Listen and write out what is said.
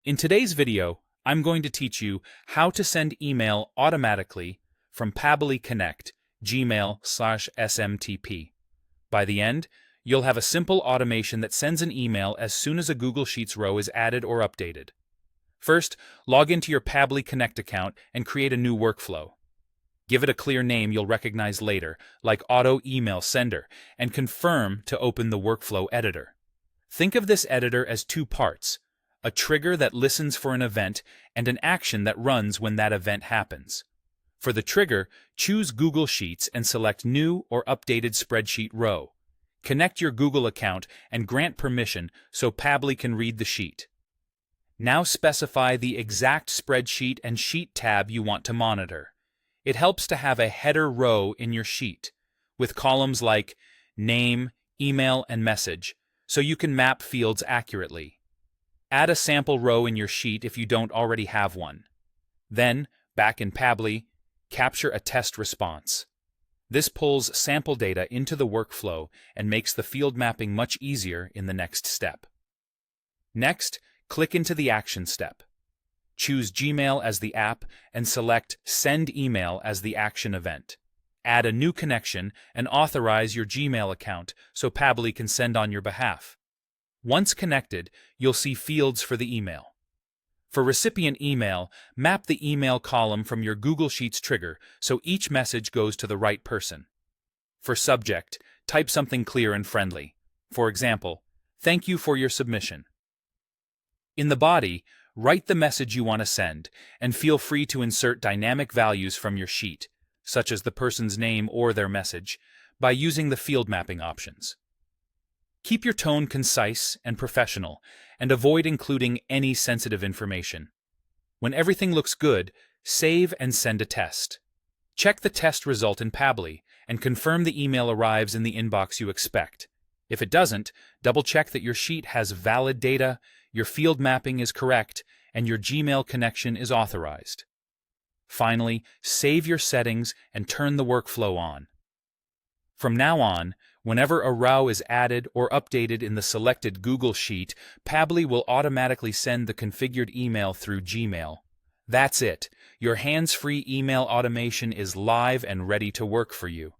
In today's video, I'm going to teach you how to send email automatically from Pabbly Connect, Gmail/SMTP. By the end, you'll have a simple automation that sends an email as soon as a Google Sheets row is added or updated. First, log into your Pabbly Connect account and create a new workflow. Give it a clear name you'll recognize later, like Auto Email Sender, and confirm to open the workflow editor. Think of this editor as two parts: a trigger that listens for an event, and an action that runs when that event happens. For the trigger, choose Google Sheets and select New or Updated Spreadsheet Row. Connect your Google account and grant permission so Pabbly can read the sheet. Now specify the exact spreadsheet and sheet tab you want to monitor. It helps to have a header row in your sheet, with columns like Name, Email, and Message, so you can map fields accurately. Add a sample row in your sheet if you don't already have one. Then, back in Pabbly, capture a test response. This pulls sample data into the workflow and makes the field mapping much easier in the next step. Next, click into the action step. Choose Gmail as the app and select Send Email as the action event. Add a new connection and authorize your Gmail account so Pabbly can send on your behalf. Once connected, you'll see fields for the email. For recipient email, map the email column from your Google Sheets trigger so each message goes to the right person. For subject, type something clear and friendly. For example, "Thank you for your submission." In the body, write the message you want to send, and feel free to insert dynamic values from your sheet, such as the person's name or their message, by using the field mapping options. Keep your tone concise and professional, and avoid including any sensitive information. When everything looks good, save and send a test. Check the test result in Pabbly and confirm the email arrives in the inbox you expect. If it doesn't, double-check that your sheet has valid data, your field mapping is correct, and your Gmail connection is authorized. Finally, save your settings and turn the workflow on. From now on, whenever a row is added or updated in the selected Google Sheet, Pabbly will automatically send the configured email through Gmail. That's it. Your hands-free email automation is live and ready to work for you.